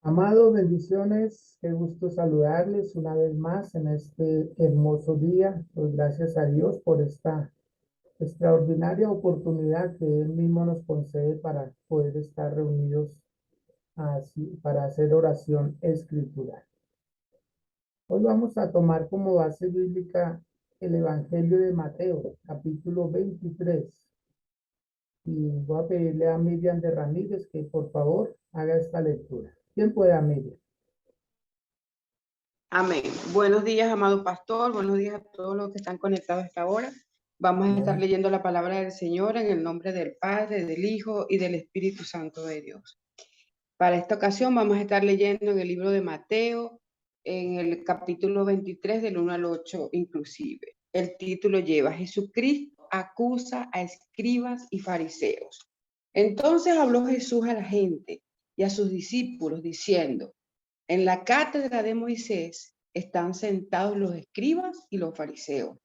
Amados, bendiciones, qué gusto saludarles una vez más en este hermoso día. Pues gracias a Dios por esta extraordinaria oportunidad que Él mismo nos concede para poder estar reunidos para hacer oración escritural. Hoy vamos a tomar como base bíblica el Evangelio de Mateo, capítulo 23. Y voy a pedirle a Miriam de Ramírez que por favor haga esta lectura. ¿Quién puede, Miriam? Amén. Buenos días, amado pastor. Buenos días a todos los que están conectados a esta hora. Vamos a estar leyendo la palabra del Señor en el nombre del Padre, del Hijo y del Espíritu Santo de Dios. Para esta ocasión vamos a estar leyendo en el libro de Mateo, en el capítulo 23, del 1 al 8 inclusive. El título lleva: Jesucristo acusa a escribas y fariseos. Entonces habló Jesús a la gente y a sus discípulos diciendo: en la cátedra de Moisés están sentados los escribas y los fariseos.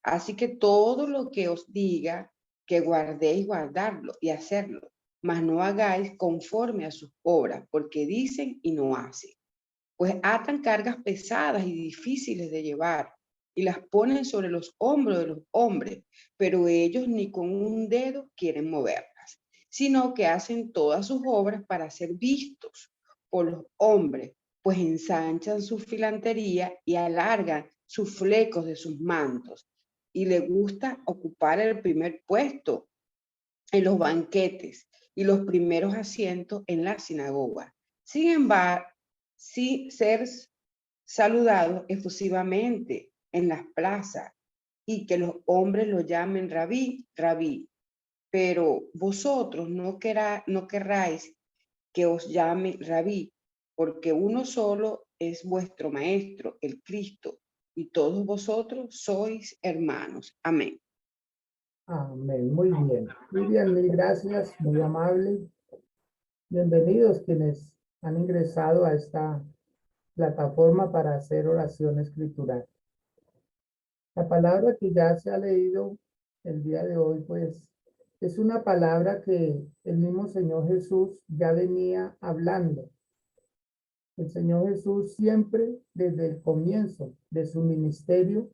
Así que todo lo que os diga, que guardéis, guardarlo y hacerlo, mas no hagáis conforme a sus obras, porque dicen y no hacen. Pues atan cargas pesadas y difíciles de llevar y las ponen sobre los hombros de los hombres, pero ellos ni con un dedo quieren moverlas, sino que hacen todas sus obras para ser vistos por los hombres, pues ensanchan su filantería y alargan sus flecos de sus mantos, y les gusta ocupar el primer puesto en los banquetes y los primeros asientos en la sinagoga. Sin embargo, sí ser saludados efusivamente en las plazas y que los hombres lo llamen rabí, rabí. Pero vosotros no querráis que os llame rabí, porque uno solo es vuestro maestro, el Cristo, y todos vosotros sois hermanos. Amén. Amén, muy bien. Miriam, mil gracias, muy amable. Bienvenidos quienes han ingresado a esta plataforma para hacer oración escritural. La palabra que ya se ha leído el día de hoy, pues, es una palabra que el mismo Señor Jesús ya venía hablando. El Señor Jesús siempre, desde el comienzo de su ministerio,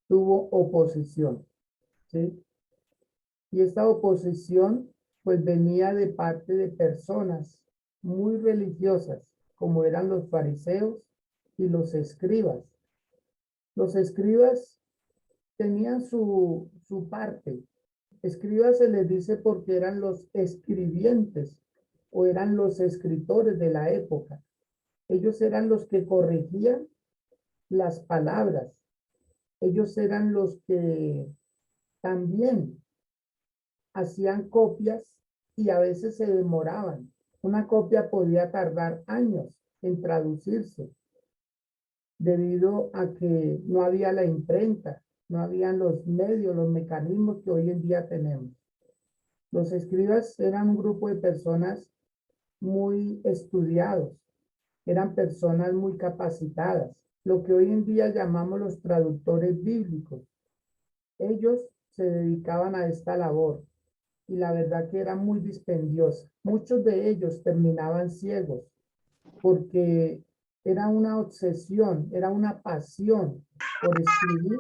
tuvo oposición, ¿sí? Y esta oposición pues venía de parte de personas muy religiosas, como eran los fariseos y los escribas. Los escribas tenían su parte. Escribas se les dice porque eran los escribientes o eran los escritores de la época. Ellos eran los que corregían las palabras. Ellos eran los que también hacían copias y a veces se demoraban. Una copia podía tardar años en traducirse debido a que no había la imprenta, no habían los medios, los mecanismos que hoy en día tenemos. Los escribas eran un grupo de personas muy estudiados, eran personas muy capacitadas, lo que hoy en día llamamos los traductores bíblicos. Ellos se dedicaban a esta labor y la verdad que era muy dispendiosa. Muchos de ellos terminaban ciegos porque era una obsesión, era una pasión por escribir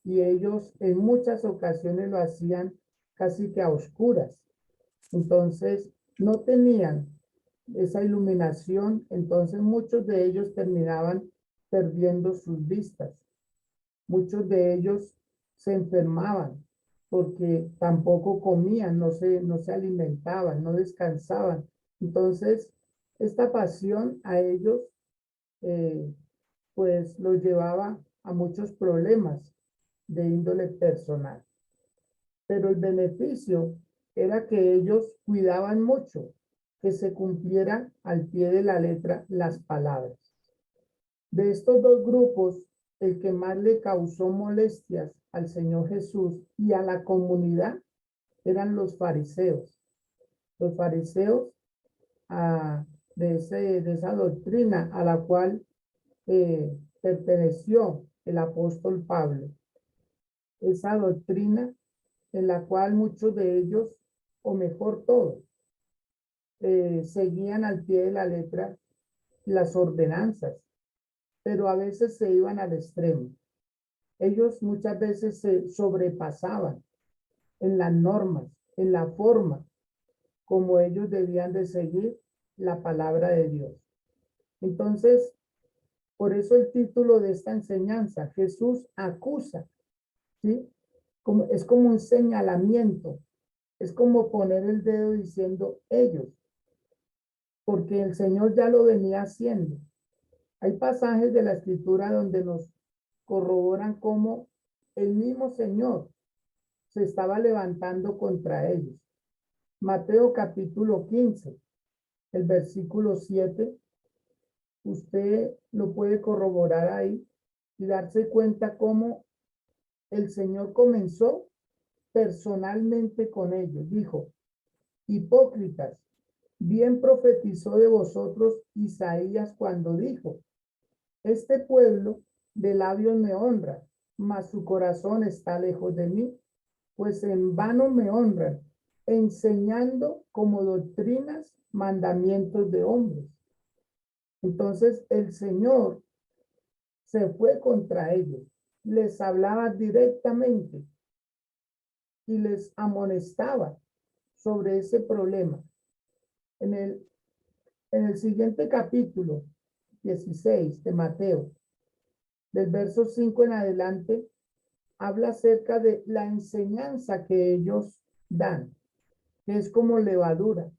y ellos en muchas ocasiones lo hacían casi que a oscuras. Entonces no tenían esa iluminación, entonces muchos de ellos terminaban perdiendo sus vistas. Muchos de ellos se enfermaban porque tampoco comían, no se alimentaban, no descansaban. Entonces, esta pasión a ellos, eh, pues los llevaba a muchos problemas de índole personal. Pero el beneficio era que ellos cuidaban mucho que se cumplieran al pie de la letra las palabras. De estos dos grupos, el que más le causó molestias al Señor Jesús y a la comunidad eran los fariseos. Los fariseos de esa doctrina a la cual perteneció el apóstol Pablo. Esa doctrina en la cual muchos de ellos, o mejor todos, seguían al pie de la letra las ordenanzas, pero a veces se iban al extremo. Ellos muchas veces se sobrepasaban en las normas, en la forma como ellos debían de seguir la palabra de Dios. Entonces, por eso el título de esta enseñanza, Jesús acusa, ¿sí? Es como un señalamiento, es como poner el dedo diciendo ellos, porque el Señor ya lo venía haciendo. Hay pasajes de la Escritura donde nos corroboran cómo el mismo Señor se estaba levantando contra ellos. Mateo capítulo 15, el versículo 7, usted lo puede corroborar ahí y darse cuenta cómo el Señor comenzó personalmente con ellos. Dijo, hipócritas, bien profetizó de vosotros Isaías cuando dijo, este pueblo de labios me honra, mas su corazón está lejos de mí, pues en vano me honran, enseñando como doctrinas mandamientos de hombres. Entonces el Señor se fue contra ellos, les hablaba directamente y les amonestaba sobre ese problema. En el siguiente capítulo 16 de Mateo, del verso 5 en adelante, habla acerca de la enseñanza que ellos dan, que es como levadura,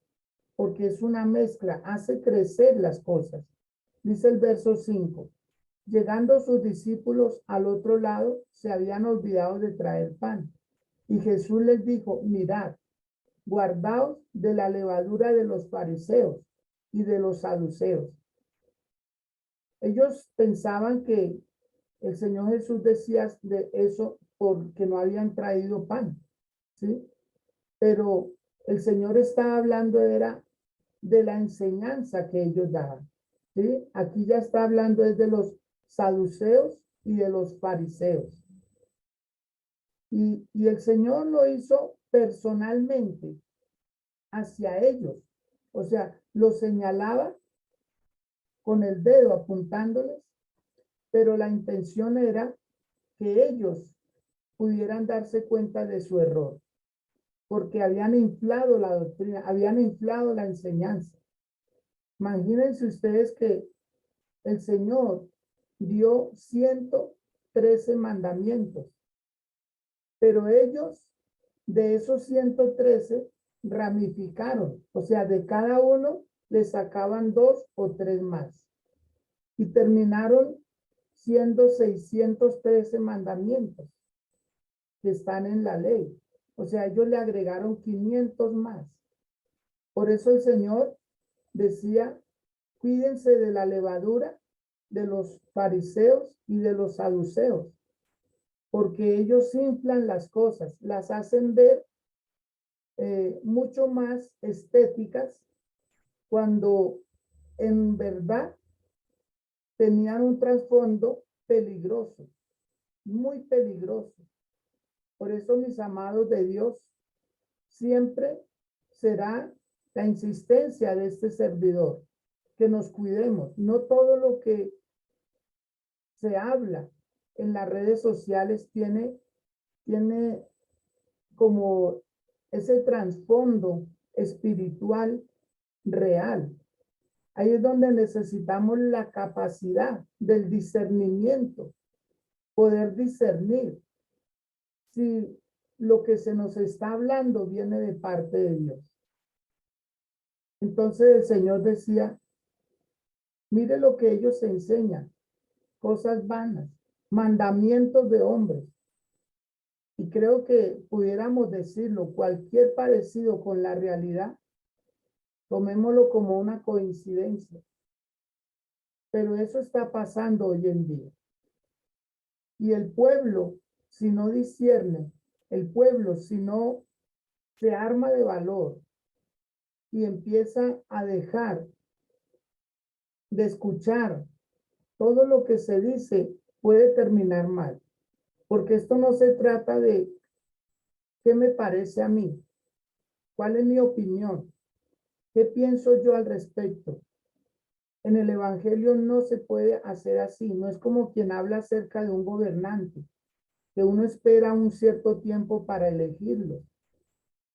porque es una mezcla, hace crecer las cosas. Dice el verso 5, llegando sus discípulos al otro lado, se habían olvidado de traer pan. Y Jesús les dijo, mirad, guardaos de la levadura de los fariseos y de los saduceos. Ellos pensaban que el Señor Jesús decía de eso porque no habían traído pan, ¿sí? Pero el Señor estaba hablando era de la enseñanza que ellos daban, ¿sí? Aquí ya está hablando es de los saduceos y de los fariseos. Y el Señor lo hizo personalmente hacia ellos. O sea, los señalaba con el dedo apuntándoles, pero la intención era que ellos pudieran darse cuenta de su error, porque habían inflado la doctrina, habían inflado la enseñanza. Imagínense ustedes que el Señor dio 113 mandamientos, pero ellos de esos 113 ramificaron, o sea, de cada uno le sacaban 2 o 3 más y terminaron siendo 613 mandamientos que están en la ley. O sea, ellos le agregaron 500 más. Por eso el Señor decía, cuídense de la levadura de los fariseos y de los saduceos, porque ellos inflan las cosas, las hacen ver mucho más estéticas cuando en verdad tenían un trasfondo peligroso, muy peligroso. Por eso, mis amados de Dios, siempre será la insistencia de este servidor, que nos cuidemos. No todo lo que se habla en las redes sociales tiene como ese trasfondo espiritual real. Ahí es donde necesitamos la capacidad del discernimiento, poder discernir si lo que se nos está hablando viene de parte de Dios. Entonces el Señor decía, mire lo que ellos enseñan, cosas vanas, mandamientos de hombres. Y creo que pudiéramos decirlo, cualquier parecido con la realidad, tomémoslo como una coincidencia. Pero eso está pasando hoy en día. Y el pueblo, si no discierne, el pueblo, si no se arma de valor y empieza a dejar de escuchar todo lo que se dice, puede terminar mal. Porque esto no se trata de qué me parece a mí, cuál es mi opinión, qué pienso yo al respecto. En el evangelio no se puede hacer así. No es como quien habla acerca de un gobernante, que uno espera un cierto tiempo para elegirlo.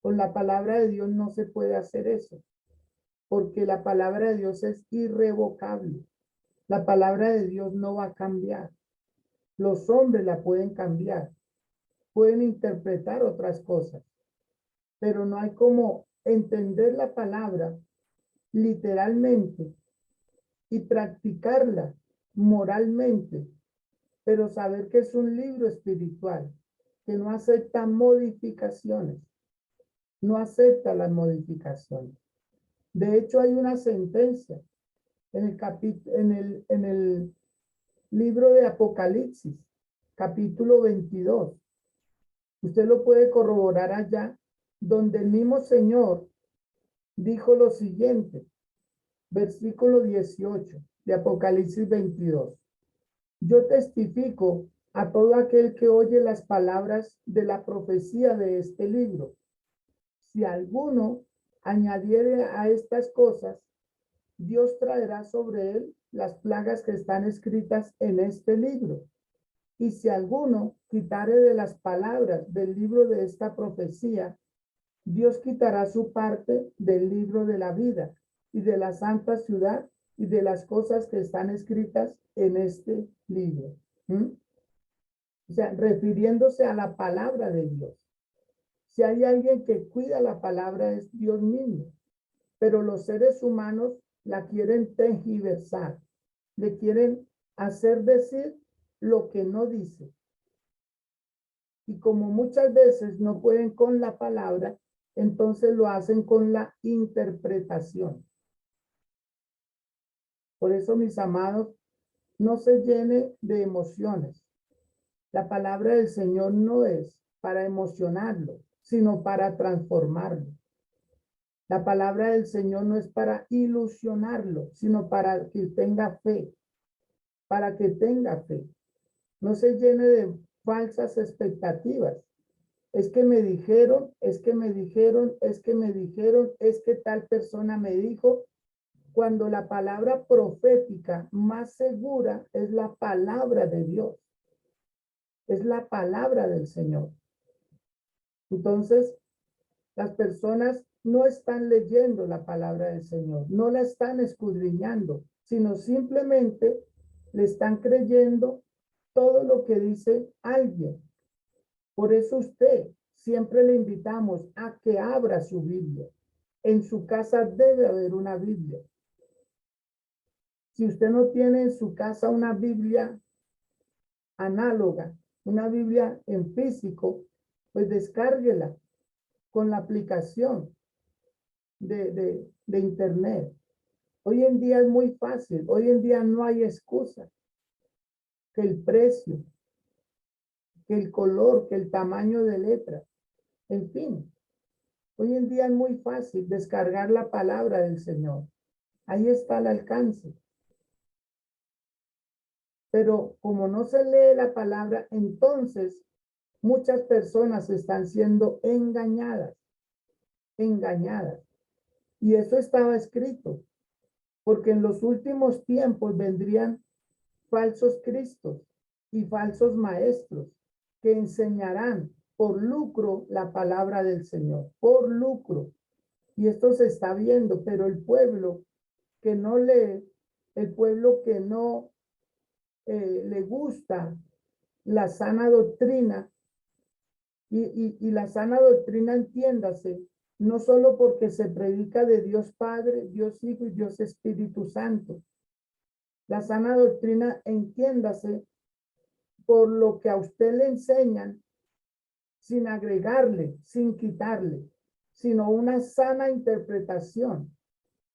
Con la palabra de Dios no se puede hacer eso, porque la palabra de Dios es irrevocable. La palabra de Dios no va a cambiar. Los hombres la pueden cambiar, pueden interpretar otras cosas, pero no hay como entender la palabra literalmente y practicarla moralmente, pero saber que es un libro espiritual, que no acepta modificaciones, no acepta las modificaciones. De hecho, hay una sentencia en el en el libro de Apocalipsis, capítulo 22. Usted lo puede corroborar allá, donde el mismo Señor dijo lo siguiente, versículo 18 de Apocalipsis 22. Yo testifico a todo aquel que oye las palabras de la profecía de este libro. Si alguno añadiere a estas cosas, Dios traerá sobre él las plagas que están escritas en este libro. Y si alguno quitare de las palabras del libro de esta profecía, Dios quitará su parte del libro de la vida y de la santa ciudad y de las cosas que están escritas en este libro. O sea, refiriéndose a la palabra de Dios. Si hay alguien que cuida la palabra es Dios mismo, pero los seres humanos la quieren tergiversar, le quieren hacer decir lo que no dice. Y como muchas veces no pueden con la palabra, entonces lo hacen con la interpretación. Por eso, mis amados, no se llene de emociones. La palabra del Señor no es para emocionarlo, sino para transformarlo. La palabra del Señor no es para ilusionarlo, sino para que tenga fe, para que tenga fe. No se llene de falsas expectativas. Es que me dijeron, es que me dijeron, es que me dijeron, es que tal persona me dijo, cuando la palabra profética más segura es la palabra de Dios, es la palabra del Señor. Entonces, las personas no están leyendo la palabra del Señor, no la están escudriñando, sino simplemente le están creyendo todo lo que dice alguien. Por eso usted siempre le invitamos a que abra su Biblia. En su casa debe haber una Biblia. Si usted no tiene en su casa una Biblia análoga, una Biblia en físico, pues descárguela con la aplicación de internet. Hoy en día es muy fácil, hoy en día no hay excusa. Que el precio, que el color, que el tamaño de letra, en fin. Hoy en día es muy fácil descargar la palabra del Señor. Ahí está el alcance. Pero como no se lee la palabra, entonces muchas personas están siendo engañadas. Y eso estaba escrito, porque en los últimos tiempos vendrían falsos cristos y falsos maestros que enseñarán por lucro la palabra del Señor, por lucro. Y esto se está viendo, pero el pueblo que no lee, el pueblo que no le gusta la sana doctrina, y la sana doctrina, entiéndase, no solo porque se predica de Dios Padre, Dios Hijo y Dios Espíritu Santo. La sana doctrina, entiéndase, por lo que a usted le enseñan, sin agregarle, sin quitarle, sino una sana interpretación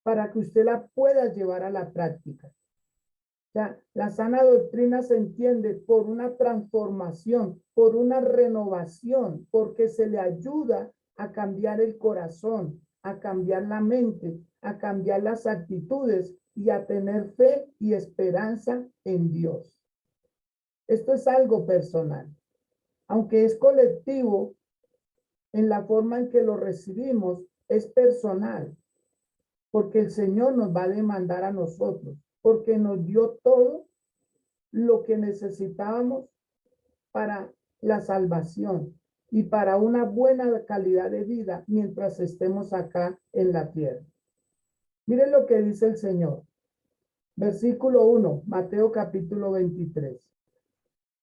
para que usted la pueda llevar a la práctica. O sea, la sana doctrina se entiende por una transformación, por una renovación, porque se le ayuda a cambiar el corazón, a cambiar la mente, a cambiar las actitudes y a tener fe y esperanza en Dios. Esto es algo personal. Aunque es colectivo, en la forma en que lo recibimos, es personal. porque el Señor nos va a demandar a nosotros, porque nos dio todo lo que necesitábamos para la salvación y para una buena calidad de vida mientras estemos acá en la tierra. Miren lo que dice el Señor. Versículo 1, Mateo capítulo 23.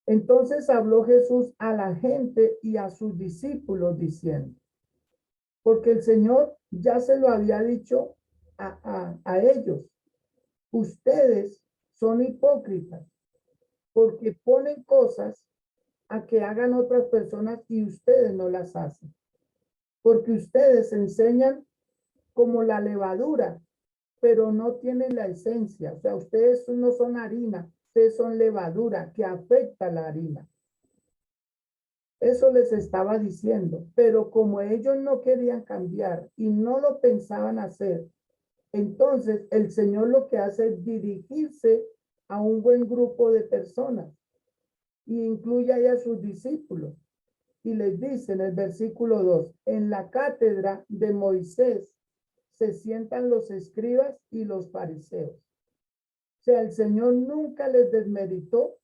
Entonces habló Jesús a la gente y a sus discípulos diciendo, porque el Señor ya se lo había dicho a ellos, ustedes son hipócritas porque ponen cosas a que hagan otras personas y ustedes no las hacen, porque ustedes enseñan como la levadura, pero no tienen la esencia. O sea, ustedes no son harina, ustedes son levadura que afecta la harina. Eso les estaba diciendo, pero como ellos no querían cambiar y no lo pensaban hacer, entonces el Señor lo que hace es dirigirse a un buen grupo de personas y incluye ahí a sus discípulos. Y les dice en el versículo 2, en la cátedra de Moisés se sientan los escribas y los fariseos. O sea, el Señor nunca les desmeritó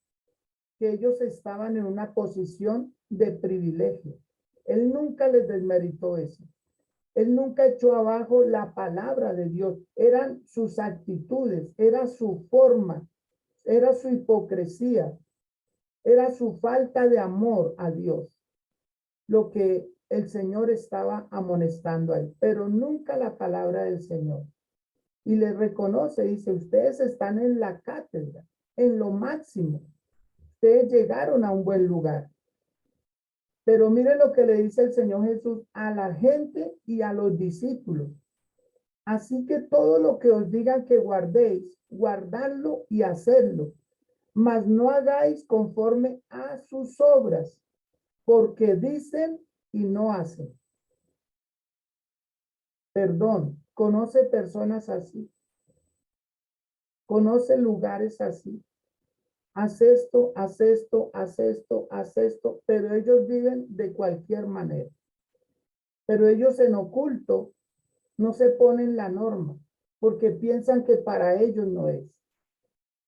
que ellos estaban en una posición de privilegio. Él nunca les desmeritó eso. Él nunca echó abajo la palabra de Dios. Eran sus actitudes, era su forma, era su hipocresía, era su falta de amor a Dios, lo que el Señor estaba amonestando ahí, pero nunca la palabra del Señor. Y le reconoce, dice, ustedes están en la cátedra, en lo máximo. Ustedes llegaron a un buen lugar. Pero mire lo que le dice el Señor Jesús a la gente y a los discípulos. Así que todo lo que os digan que guardéis, guardadlo y hacerlo, mas no hagáis conforme a sus obras, porque dicen y no hacen. Perdón, conoce personas así, conoce lugares así. Haz esto, haz esto, haz esto, haz esto, pero ellos viven de cualquier manera. Pero ellos en oculto no se ponen la norma porque piensan que para ellos no es.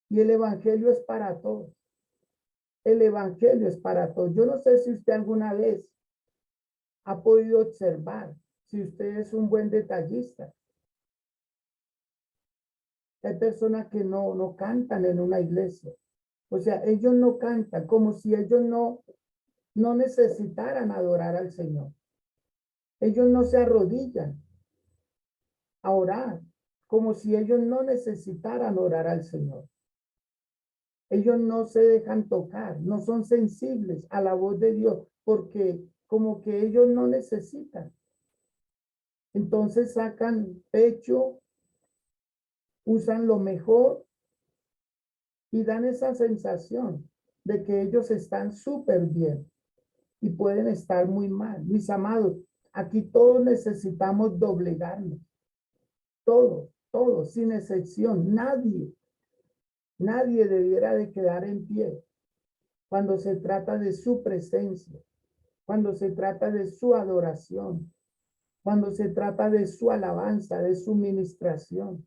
Y el evangelio es para todos. El evangelio es para todos. Yo no sé si usted alguna vez ha podido observar, si usted es un buen detallista. Hay personas que no cantan en una iglesia. O sea, ellos no cantan como si ellos no necesitaran adorar al Señor. Ellos no se arrodillan a orar como si ellos no necesitaran orar al Señor. Ellos no se dejan tocar, no son sensibles a la voz de Dios porque como que ellos no necesitan. Entonces sacan pecho, usan lo mejor y dan esa sensación de que ellos están súper bien y pueden estar muy mal. Mis amados, aquí todos necesitamos doblegarnos. Todos, sin excepción. Nadie debiera de quedar en pie cuando se trata de su presencia, cuando se trata de su adoración, cuando se trata de su alabanza, de su ministración.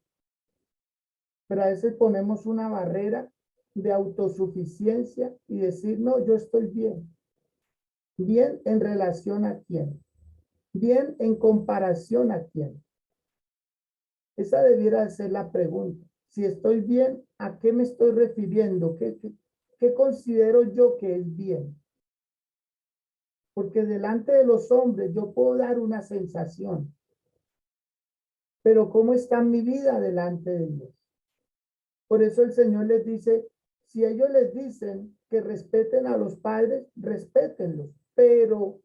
Pero a veces ponemos una barrera de autosuficiencia y decir, no, yo estoy bien. ¿Bien en relación a quién? ¿Bien en comparación a quién? Esa debiera ser la pregunta. Si estoy bien, ¿a qué me estoy refiriendo? ¿Qué considero yo que es bien? Porque delante de los hombres yo puedo dar una sensación. Pero ¿cómo está mi vida delante de Dios? Por eso el Señor les dice, si ellos les dicen que respeten a los padres, respétenlos, pero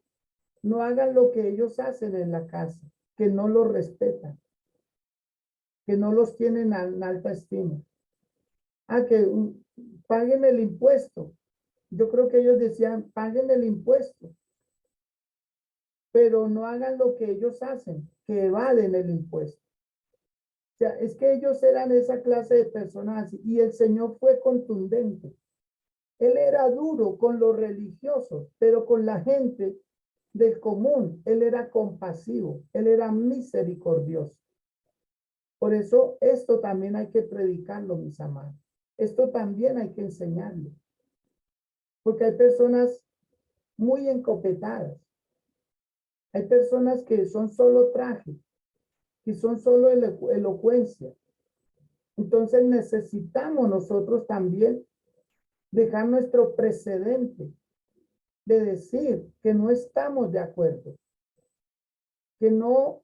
no hagan lo que ellos hacen en la casa, que no los respetan, que no los tienen en alta estima. Que paguen el impuesto. Yo creo que ellos decían, paguen el impuesto, pero no hagan lo que ellos hacen, que evaden el impuesto. O sea, es que ellos eran esa clase de personas y el Señor fue contundente. Él era duro con los religiosos, pero con la gente del común, él era compasivo, él era misericordioso. Por eso esto también hay que predicarlo, mis amados. Esto también hay que enseñarlo. Porque hay personas muy encopetadas. Hay personas que son solo traje, que son solo elocuencia. Entonces necesitamos nosotros también dejar nuestro precedente de decir que no estamos de acuerdo, que no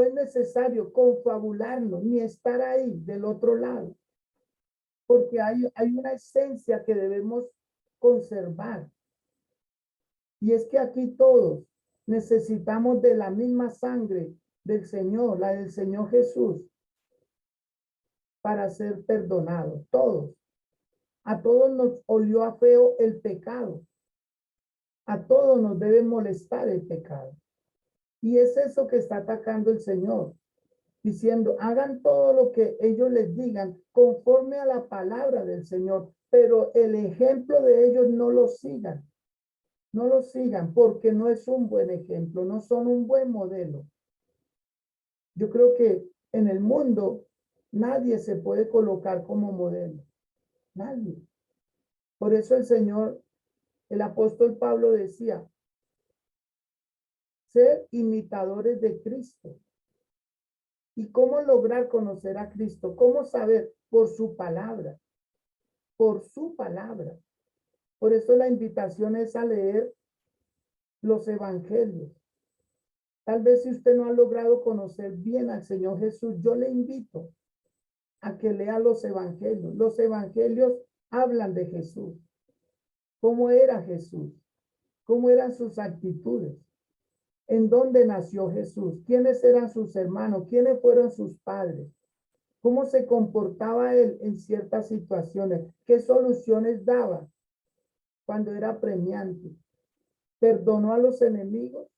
es necesario confabularnos ni estar ahí del otro lado, porque hay una esencia que debemos conservar. Y es que aquí todos necesitamos de la misma sangre del Señor, la del Señor Jesús, para ser perdonados, todos. A todos nos olió a feo el pecado. A todos nos debe molestar el pecado. Y es eso que está atacando el Señor, diciendo, hagan todo lo que ellos les digan conforme a la palabra del Señor, pero el ejemplo de ellos no lo sigan. No lo sigan porque no es un buen ejemplo, no son un buen modelo. Yo creo que en el mundo nadie se puede colocar como modelo. Nadie. Por eso el Señor, el apóstol Pablo decía, ser imitadores de Cristo. ¿Y cómo lograr conocer a Cristo? ¿Cómo saber? Por su palabra. Por su palabra. Por eso la invitación es a leer los evangelios. Tal vez si usted no ha logrado conocer bien al Señor Jesús, yo le invito a que lea los evangelios. Los evangelios hablan de Jesús. ¿Cómo era Jesús? ¿Cómo eran sus actitudes? ¿En dónde nació Jesús? ¿Quiénes eran sus hermanos? ¿Quiénes fueron sus padres? ¿Cómo se comportaba él en ciertas situaciones? ¿Qué soluciones daba cuando era premiante? ¿Perdonó a los enemigos?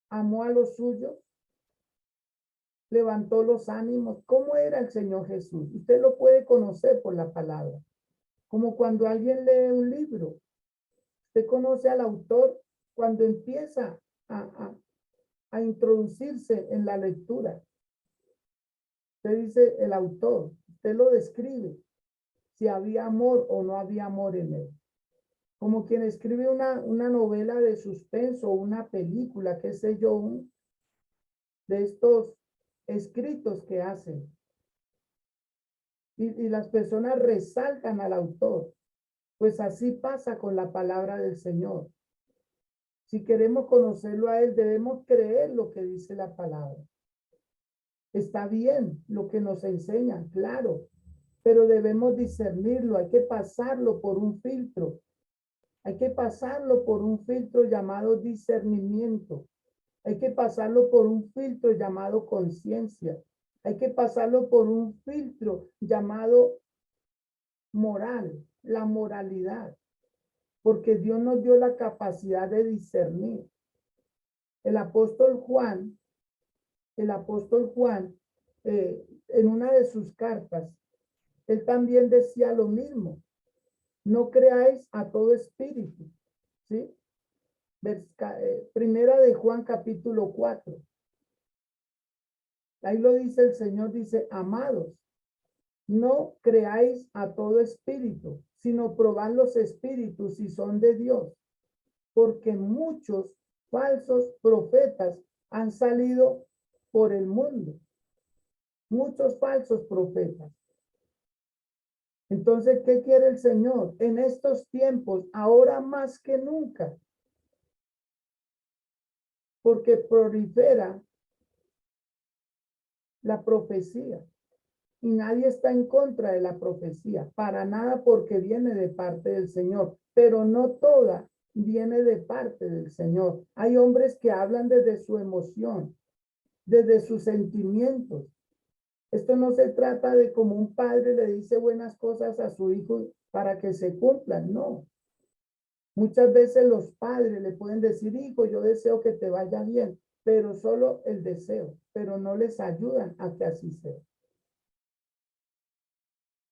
¿Amó a los suyos? ¿Levantó los ánimos? ¿Cómo era el Señor Jesús? Usted lo puede conocer por la palabra. Como cuando alguien lee un libro. Usted conoce al autor cuando empieza a introducirse en la lectura. Usted dice el autor, usted lo describe, si había amor o no había amor en él. Como quien escribe una novela de suspenso o una película, qué sé yo, de estos escritos que hacen. Y las personas resaltan al autor. Pues así pasa con la palabra del Señor. Si queremos conocerlo a él, debemos creer lo que dice la palabra. Está bien lo que nos enseñan, claro, pero debemos discernirlo, hay que pasarlo por un filtro. Hay que pasarlo por un filtro llamado discernimiento. Hay que pasarlo por un filtro llamado conciencia. Hay que pasarlo por un filtro llamado moral, la moralidad, porque Dios nos dio la capacidad de discernir. El apóstol Juan, en una de sus cartas, él también decía lo mismo. No creáis a todo espíritu, ¿sí? Primera de Juan capítulo 4. Ahí lo dice el Señor, dice, amados, no creáis a todo espíritu, sino probad los espíritus si son de Dios, porque muchos falsos profetas han salido por el mundo. Muchos falsos profetas. Entonces, ¿qué quiere el Señor? En estos tiempos, ahora más que nunca, porque prolifera la profecía y nadie está en contra de la profecía, para nada, porque viene de parte del Señor, pero no toda viene de parte del Señor. Hay hombres que hablan desde su emoción, desde sus sentimientos. Esto no se trata de como un padre le dice buenas cosas a su hijo para que se cumplan, no. Muchas veces los padres le pueden decir, hijo, yo deseo que te vaya bien, pero solo el deseo, pero no les ayudan a que así sea.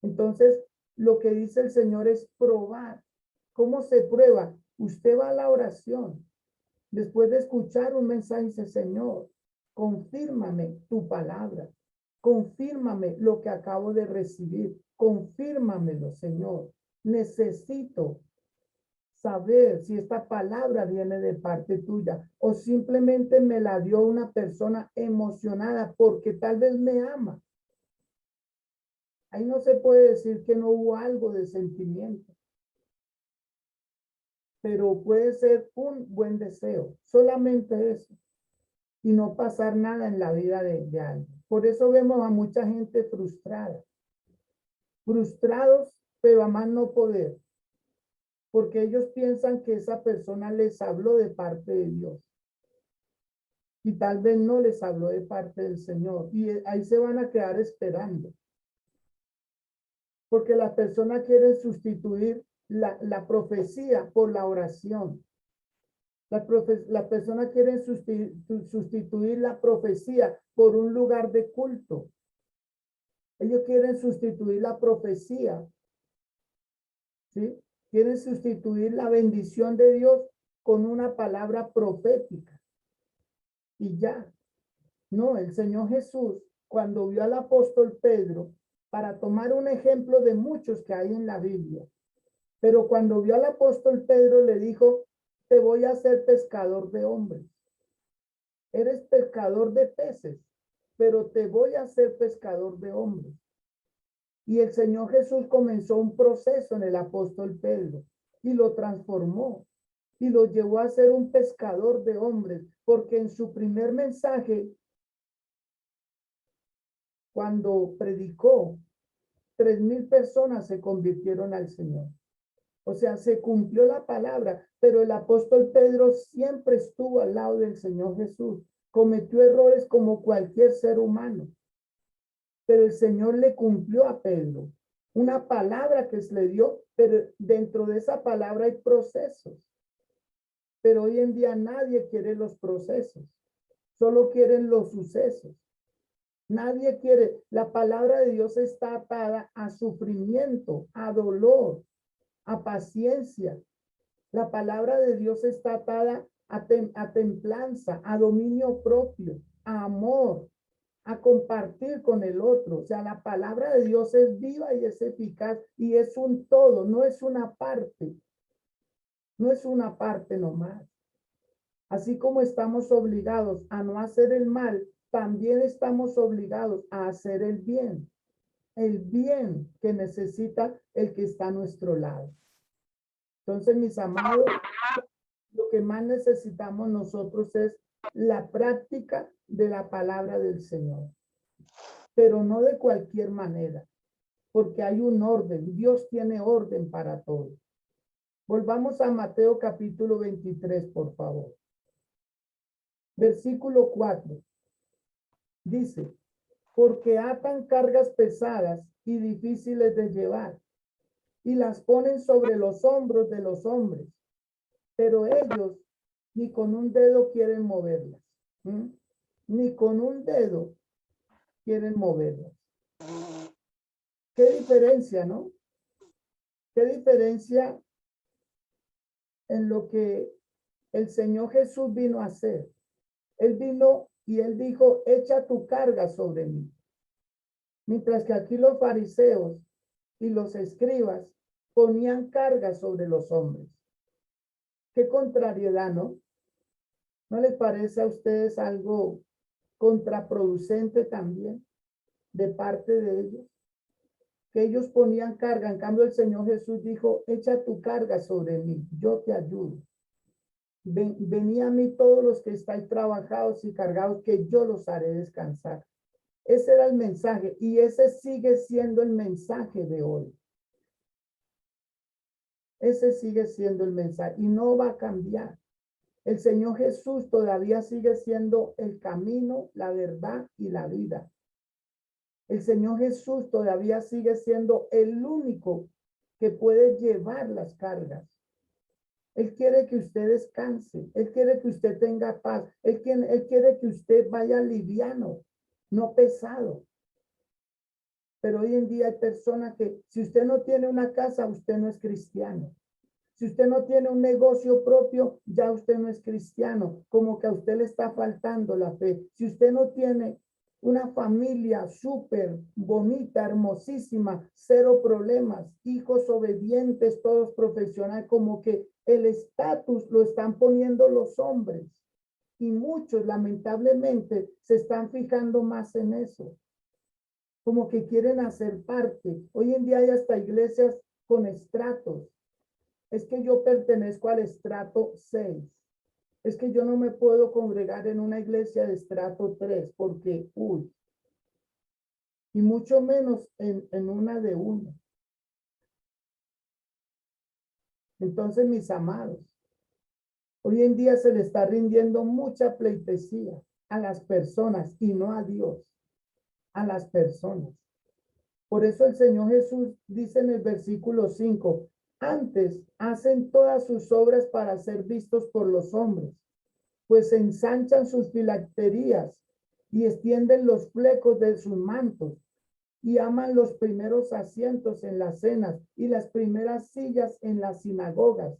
Entonces, lo que dice el Señor es probar. ¿Cómo se prueba? Usted va a la oración. Después de escuchar un mensaje, dice, Señor, confírmame tu palabra, confírmame lo que acabo de recibir, confírmamelo, Señor. Necesito saber si esta palabra viene de parte tuya o simplemente me la dio una persona emocionada porque tal vez me ama. Ahí no se puede decir que no hubo algo de sentimiento, pero puede ser un buen deseo, solamente eso, y no pasar nada en la vida de alguien. Por eso vemos a mucha gente frustrada, frustrados, pero a más no poder, porque ellos piensan que esa persona les habló de parte de Dios y tal vez no les habló de parte del Señor, y ahí se van a quedar esperando, porque la persona quiere sustituir la profecía por la oración. La persona quiere sustituir la profecía por un lugar de culto. Ellos quieren sustituir la profecía, ¿sí? Quieren sustituir la bendición de Dios con una palabra profética. Y ya. No, el Señor Jesús, cuando vio al apóstol Pedro, para tomar un ejemplo de muchos que hay en la Biblia, pero cuando vio al apóstol Pedro le dijo, te voy a hacer pescador de hombres. Eres pescador de peces, pero te voy a hacer pescador de hombres. Y el Señor Jesús comenzó un proceso en el apóstol Pedro y lo transformó y lo llevó a ser un pescador de hombres, porque en su primer mensaje, cuando predicó, 3,000 personas se convirtieron al Señor. O sea, se cumplió la palabra, pero el apóstol Pedro siempre estuvo al lado del Señor Jesús. Cometió errores como cualquier ser humano, pero el Señor le cumplió a Pedro una palabra que se le dio, pero dentro de esa palabra hay procesos. Pero hoy en día nadie quiere los procesos, solo quieren los sucesos. Nadie quiere, la palabra de Dios está atada a sufrimiento, a dolor, a paciencia. La palabra de Dios está atada a templanza, a dominio propio, a amor, a compartir con el otro. O sea, la palabra de Dios es viva y es eficaz y es un todo, no es una parte, no es una parte nomás. Así como estamos obligados a no hacer el mal, también estamos obligados a hacer el bien que necesita el que está a nuestro lado. Entonces, mis amados, lo que más necesitamos nosotros es la práctica de la palabra del Señor, pero no de cualquier manera, porque hay un orden. Dios tiene orden para todo. Volvamos a Mateo capítulo 23, por favor. Versículo 4. Dice, porque atan cargas pesadas y difíciles de llevar y las ponen sobre los hombros de los hombres, pero ellos ni con un dedo quieren moverlas. Ni con un dedo quieren moverlas. ¿Qué diferencia, no? ¿Qué diferencia en lo que el Señor Jesús vino a hacer? Él vino y él dijo, echa tu carga sobre mí. Mientras que aquí los fariseos y los escribas ponían cargas sobre los hombres. Qué contrariedad, ¿no? ¿No les parece a ustedes algo contraproducente también de parte de ellos? Que ellos ponían carga. En cambio, el Señor Jesús dijo, echa tu carga sobre mí, yo te ayudo. Venid a mí todos los que estáis trabajados y cargados, que yo los haré descansar. Ese era el mensaje y ese sigue siendo el mensaje de hoy. Ese sigue siendo el mensaje y no va a cambiar. El Señor Jesús todavía sigue siendo el camino, la verdad y la vida. El Señor Jesús todavía sigue siendo el único que puede llevar las cargas. Él quiere que usted descanse. Él quiere que usted tenga paz. Él quiere que usted vaya liviano, no pesado. Pero hoy en día hay personas que si usted no tiene una casa, usted no es cristiano. Si usted no tiene un negocio propio, ya usted no es cristiano, como que a usted le está faltando la fe. Si usted no tiene una familia súper bonita, hermosísima, cero problemas, hijos obedientes, todos profesionales, como que el estatus lo están poniendo los hombres. Y muchos, lamentablemente, se están fijando más en eso. Como que quieren hacer parte. Hoy en día hay hasta iglesias con estratos. Es que yo pertenezco al estrato 6. Es que yo no me puedo congregar en una iglesia de estrato 3 porque, uy, y mucho menos en una de 1. Entonces, mis amados, hoy en día se le está rindiendo mucha pleitesía a las personas y no a Dios, a las personas. Por eso el Señor Jesús dice en el versículo 5, antes hacen todas sus obras para ser vistos por los hombres, pues ensanchan sus filacterías y extienden los flecos de sus mantos y aman los primeros asientos en las cenas y las primeras sillas en las sinagogas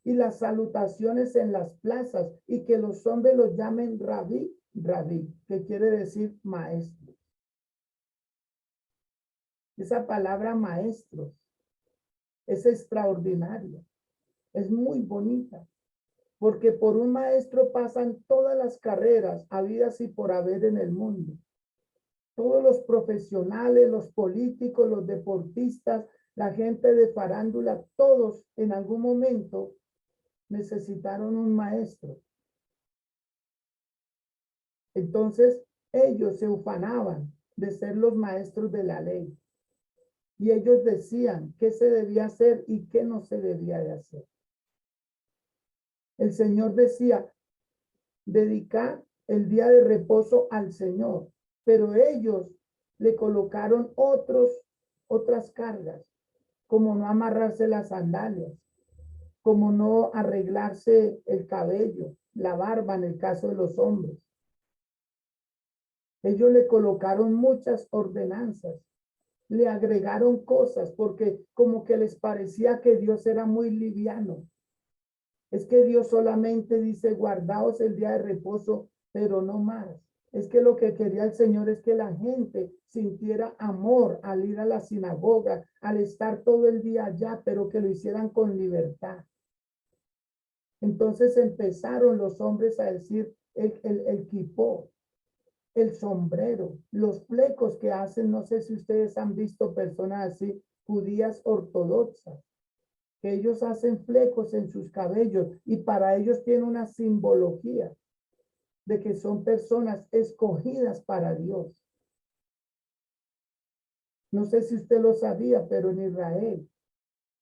y las salutaciones en las plazas y que los hombres los llamen rabí, rabí, que quiere decir maestro. Esa palabra maestro es extraordinaria, es muy bonita, porque por un maestro pasan todas las carreras habidas y por haber en el mundo. Todos los profesionales, los políticos, los deportistas, la gente de farándula, todos en algún momento necesitaron un maestro. Entonces ellos se ufanaban de ser los maestros de la ley. Y ellos decían qué se debía hacer y qué no se debía de hacer. El Señor decía, dedicar el día de reposo al Señor, pero ellos le colocaron otras cargas, como no amarrarse las sandalias, como no arreglarse el cabello, la barba en el caso de los hombres. Ellos le colocaron muchas ordenanzas, le agregaron cosas porque como que les parecía que Dios era muy liviano. Es que Dios solamente dice, guardaos el día de reposo, pero no más. Es que lo que quería el Señor es que la gente sintiera amor al ir a la sinagoga, al estar todo el día allá, pero que lo hicieran con libertad. Entonces empezaron los hombres a decir el quipó, el sombrero, los flecos que hacen, no sé si ustedes han visto personas así, judías ortodoxas, que ellos hacen flecos en sus cabellos y para ellos tiene una simbología de que son personas escogidas para Dios. No sé si usted lo sabía, pero en Israel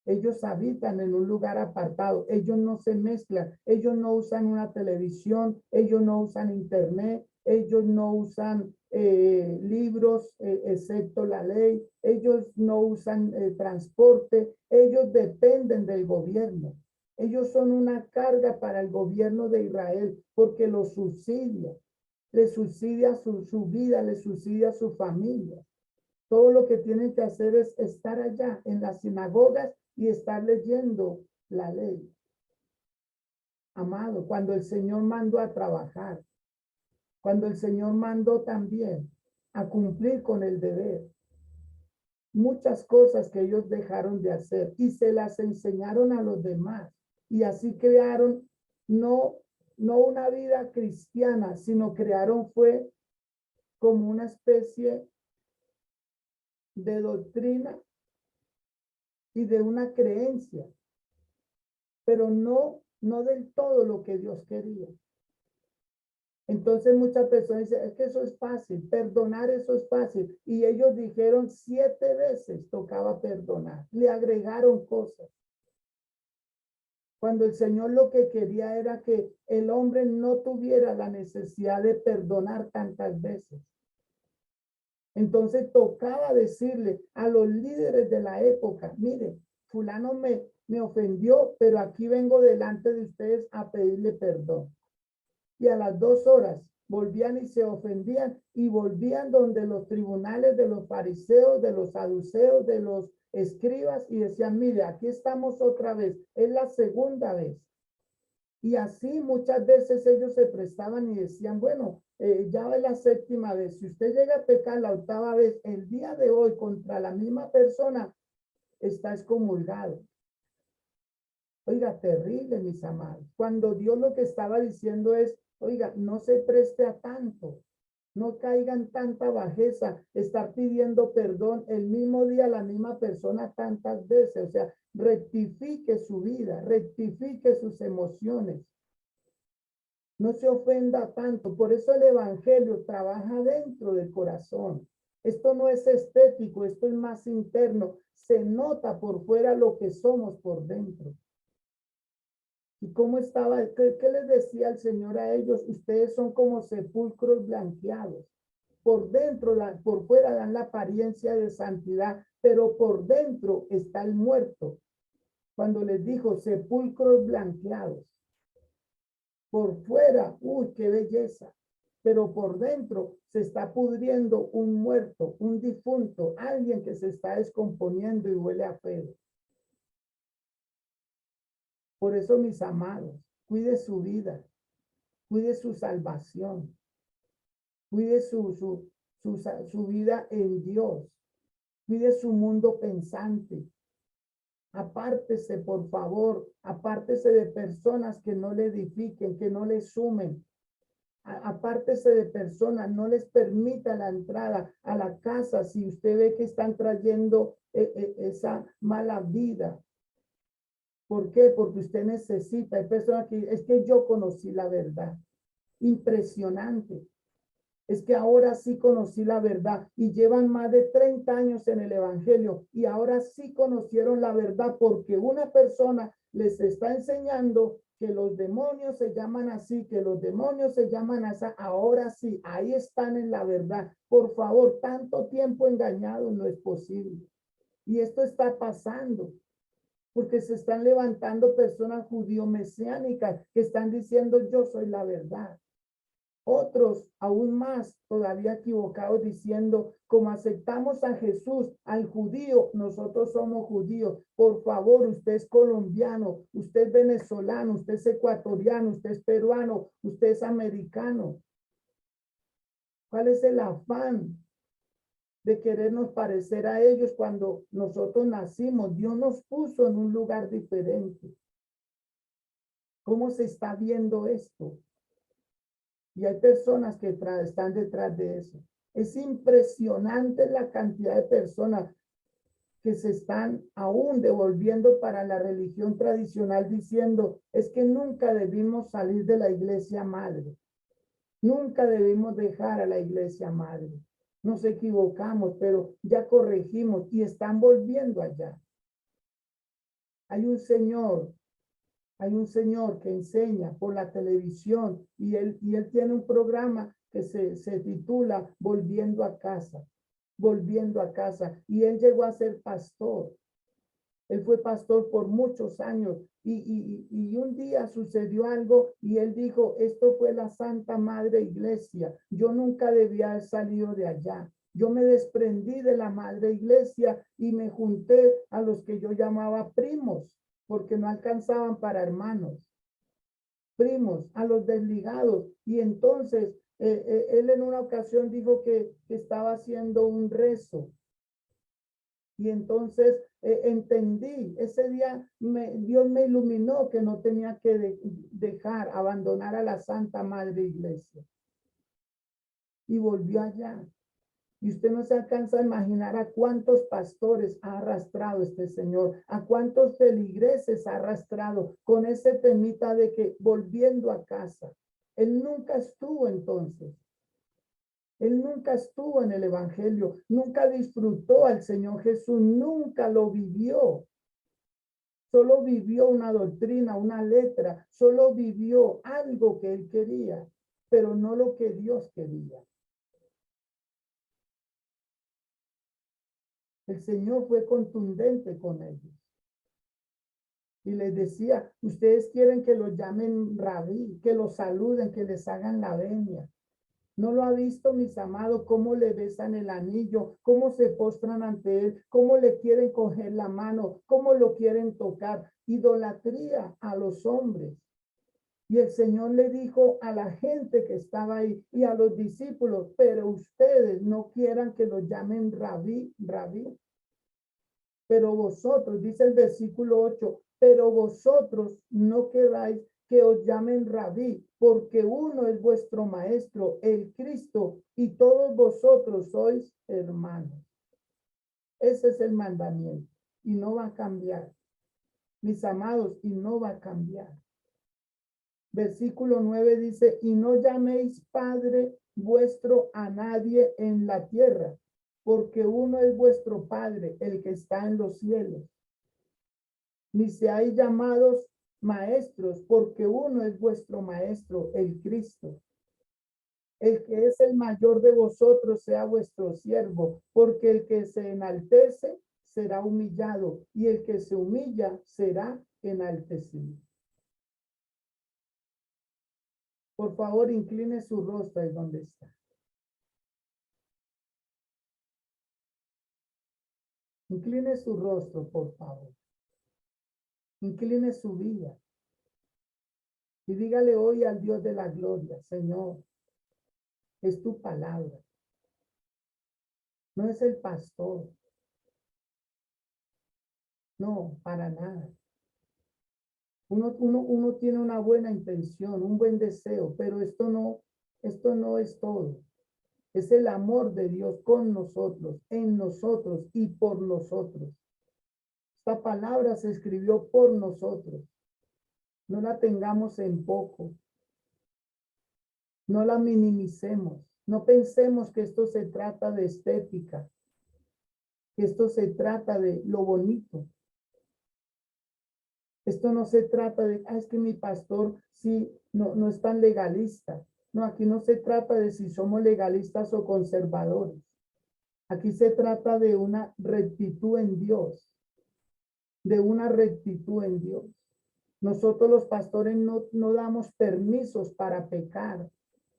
ellos habitan en un lugar apartado, ellos no se mezclan, ellos no usan una televisión, ellos no usan internet, ellos no usan libros, excepto la ley, ellos no usan transporte, ellos dependen del gobierno. Ellos son una carga para el gobierno de Israel porque los subsidia, le subsidia su vida, le subsidia su familia. Todo lo que tienen que hacer es estar allá en las sinagogas y estar leyendo la ley. Amado, cuando el Señor mandó a trabajar, cuando el Señor mandó también a cumplir con el deber, muchas cosas que ellos dejaron de hacer y se las enseñaron a los demás y así crearon no una vida cristiana, sino crearon fue como una especie de doctrina y de una creencia, pero no del todo lo que Dios quería. Entonces muchas personas dicen, es que eso es fácil, perdonar eso es fácil. Y ellos dijeron 7 veces tocaba perdonar, le agregaron cosas. Cuando el Señor lo que quería era que el hombre no tuviera la necesidad de perdonar tantas veces. Entonces tocaba decirle a los líderes de la época, mire, fulano me ofendió, pero aquí vengo delante de ustedes a pedirle perdón. Y a las 2 horas volvían y se ofendían y volvían donde los tribunales de los fariseos, de los saduceos, de los escribas y decían, mire, aquí estamos otra vez, es la segunda vez. Y así muchas veces ellos se prestaban y decían, bueno, ya va la séptima vez, si usted llega a pecar la octava vez, el día de hoy contra la misma persona, está excomulgado. Oiga, terrible, mis amados. Cuando Dios lo que estaba diciendo es, oiga, no se preste a tanto, no caigan tanta bajeza, estar pidiendo perdón el mismo día a la misma persona tantas veces. O sea, rectifique su vida, rectifique sus emociones. No se ofenda tanto. Por eso el evangelio trabaja dentro del corazón. Esto no es estético, esto es más interno. Se nota por fuera lo que somos por dentro. ¿Y cómo estaba? ¿Qué les decía el Señor a ellos? Ustedes son como sepulcros blanqueados. Por dentro, por fuera dan la apariencia de santidad, pero por dentro está el muerto. Cuando les dijo sepulcros blanqueados. Por fuera, uy, qué belleza. Pero por dentro se está pudriendo un muerto, un difunto, alguien que se está descomponiendo y huele a pedo. Por eso, mis amados, cuide su vida, cuide su salvación, cuide su vida en Dios, cuide su mundo pensante. Apártese, por favor, apártese de personas que no le edifiquen, que no le sumen. Apártese de personas, no les permita la entrada a la casa si usted ve que están trayendo esa mala vida. ¿Por qué? Porque usted necesita, hay personas que es que yo conocí la verdad. Impresionante. Es que ahora sí conocí la verdad y llevan más de 30 años en el evangelio y ahora sí conocieron la verdad porque una persona les está enseñando que los demonios se llaman así, que los demonios se llaman así. Ahora sí, ahí están en la verdad. Por favor, tanto tiempo engañado no es posible. Y esto está pasando porque se están levantando personas judío-mesiánicas que están diciendo yo soy la verdad. Otros aún más todavía equivocados diciendo como aceptamos a Jesús, al judío, nosotros somos judíos. Por favor, usted es colombiano, usted es venezolano, usted es ecuatoriano, usted es peruano, usted es americano. ¿Cuál es el afán de querernos parecer a ellos cuando nosotros nacimos? Dios nos puso en un lugar diferente. ¿Cómo se está viendo esto? Y hay personas que están detrás de eso. Es impresionante la cantidad de personas que se están aún devolviendo para la religión tradicional diciendo, es que nunca debimos salir de la iglesia madre. Nunca debimos dejar a la iglesia madre. Nos equivocamos, pero ya corregimos y están volviendo allá. Hay un señor que enseña por la televisión y él tiene un programa que se titula Volviendo a casa, Volviendo a casa. Y él llegó a ser pastor. Él fue pastor por muchos años y un día sucedió algo y él dijo, esto fue la Santa Madre Iglesia. Yo nunca debía haber salido de allá. Yo me desprendí de la Madre Iglesia y me junté a los que yo llamaba primos, porque no alcanzaban para hermanos. Primos, a los desligados. Y entonces él en una ocasión dijo que estaba haciendo un rezo. Y entonces entendí, ese día Dios me iluminó que no tenía que abandonar a la Santa Madre Iglesia. Y volvió allá. Y usted no se alcanza a imaginar a cuántos pastores ha arrastrado este señor, a cuántos feligreses ha arrastrado con ese temita de que volviendo a casa. Él nunca estuvo entonces. Él nunca estuvo en el evangelio, nunca disfrutó al Señor Jesús, nunca lo vivió. Solo vivió una doctrina, una letra, solo vivió algo que él quería, pero no lo que Dios quería. El Señor fue contundente con ellos. Y les decía, ustedes quieren que los llamen rabí, que los saluden, que les hagan la venia. ¿No lo ha visto, mis amados, cómo le besan el anillo, cómo se postran ante él, cómo le quieren coger la mano, cómo lo quieren tocar? Idolatría a los hombres. Y el Señor le dijo a la gente que estaba ahí y a los discípulos, pero ustedes no quieran que los llamen rabí, rabí. Pero vosotros, dice el versículo 8, pero vosotros no queráis que os llamen rabí, porque uno es vuestro maestro, el Cristo, y todos vosotros sois hermanos. Ese es el mandamiento y no va a cambiar, mis amados, y no va a cambiar. Versículo 9 dice, y no llaméis Padre vuestro a nadie en la tierra, porque uno es vuestro Padre, el que está en los cielos. Ni seáis llamados maestros, porque uno es vuestro maestro, el Cristo. El que es el mayor de vosotros sea vuestro siervo, porque el que se enaltece será humillado, y el que se humilla será enaltecido. Por favor, incline su rostro ahí donde está. Incline su rostro, por favor. Incline su vida. Y dígale hoy al Dios de la gloria, Señor, es tu palabra. No es el pastor. No, para nada. Uno tiene una buena intención, un buen deseo, pero esto no es todo. Es el amor de Dios con nosotros, en nosotros y por nosotros. Esta palabra se escribió por nosotros. No la tengamos en poco. No la minimicemos. No pensemos que esto se trata de estética, que esto se trata de lo bonito. Esto no se trata de, es que mi pastor sí, no es tan legalista. No, aquí no se trata de si somos legalistas o conservadores. Aquí se trata de una rectitud en Dios, de una rectitud en Dios. Nosotros los pastores no damos permisos para pecar.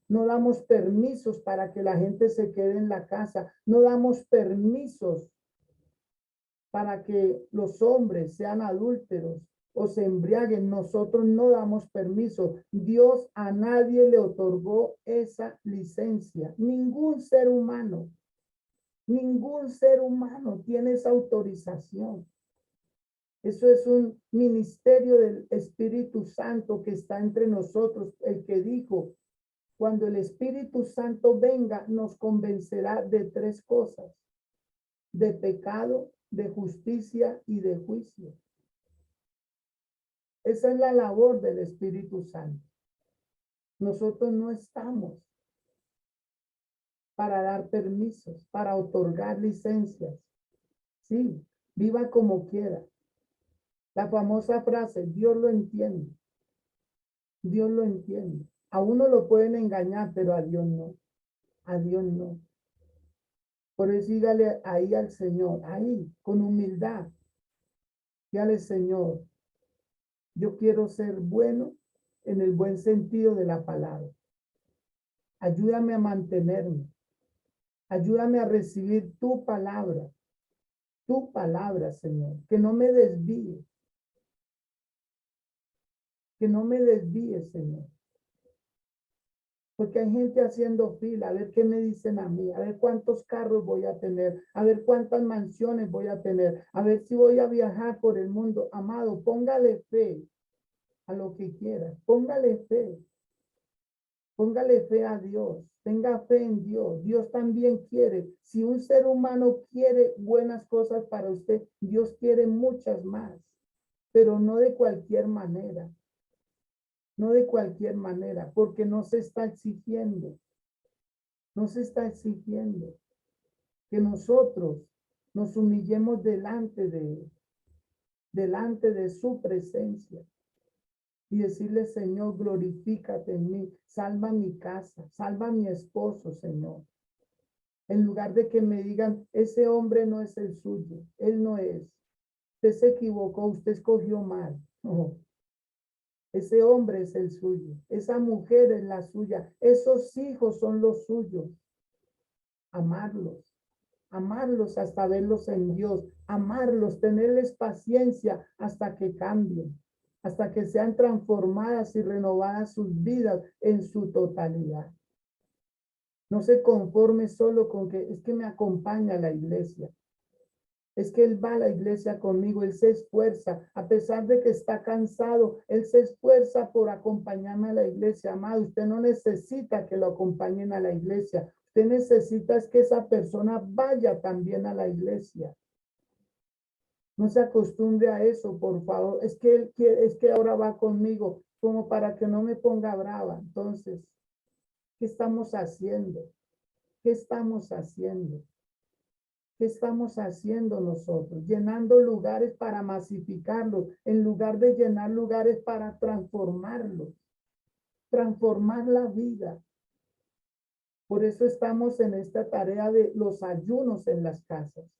No damos permisos para que la gente se quede en la casa. No damos permisos para que los hombres sean adúlteros o se embriaguen. Nosotros no damos permiso. Dios a nadie le otorgó esa licencia. Ningún ser humano tiene esa autorización. Eso es un ministerio del Espíritu Santo que está entre nosotros, el que dijo, cuando el Espíritu Santo venga, nos convencerá de tres cosas: de pecado, de justicia y de juicio. Esa es la labor del Espíritu Santo. Nosotros no estamos para dar permisos, para otorgar licencias. Sí, viva como quiera. La famosa frase, Dios lo entiende. Dios lo entiende. A uno lo pueden engañar, pero a Dios no. A Dios no. Por eso dígale ahí al Señor, ahí, con humildad. Dígale, Señor, yo quiero ser bueno en el buen sentido de la palabra. Ayúdame a mantenerme. Ayúdame a recibir tu palabra, Señor. Que no me desvíe. Que no me desvíe, Señor. Porque hay gente haciendo fila, a ver qué me dicen a mí, a ver cuántos carros voy a tener, a ver cuántas mansiones voy a tener, a ver si voy a viajar por el mundo. Amado, póngale fe a lo que quiera, póngale fe. Póngale fe a Dios, tenga fe en Dios. Dios también quiere. Si un ser humano quiere buenas cosas para usted, Dios quiere muchas más, pero no de cualquier manera. No de cualquier manera, porque no se está exigiendo. No se está exigiendo que nosotros nos humillemos delante de su presencia. Y decirle, Señor, glorifícate en mí, salva mi casa, salva a mi esposo, Señor. En lugar de que me digan, ese hombre no es el suyo, él no es. Usted se equivocó, usted escogió mal. No. Ese hombre es el suyo. Esa mujer es la suya. Esos hijos son los suyos. Amarlos. Amarlos hasta verlos en Dios. Amarlos, tenerles paciencia hasta que cambien. Hasta que sean transformadas y renovadas sus vidas en su totalidad. No se conforme solo con que es que me acompaña a la iglesia. Es que él va a la iglesia conmigo, él se esfuerza, a pesar de que está cansado, él se esfuerza por acompañarme a la iglesia. Amado, usted no necesita que lo acompañen a la iglesia. Usted necesita es que esa persona vaya también a la iglesia. No se acostumbre a eso, por favor. Es que ahora va conmigo, como para que no me ponga brava. Entonces, ¿qué estamos haciendo? ¿Qué estamos haciendo? ¿Qué estamos haciendo nosotros? Llenando lugares para masificarlos, en lugar de llenar lugares para transformarlos, transformar la vida. Por eso estamos en esta tarea de los ayunos en las casas,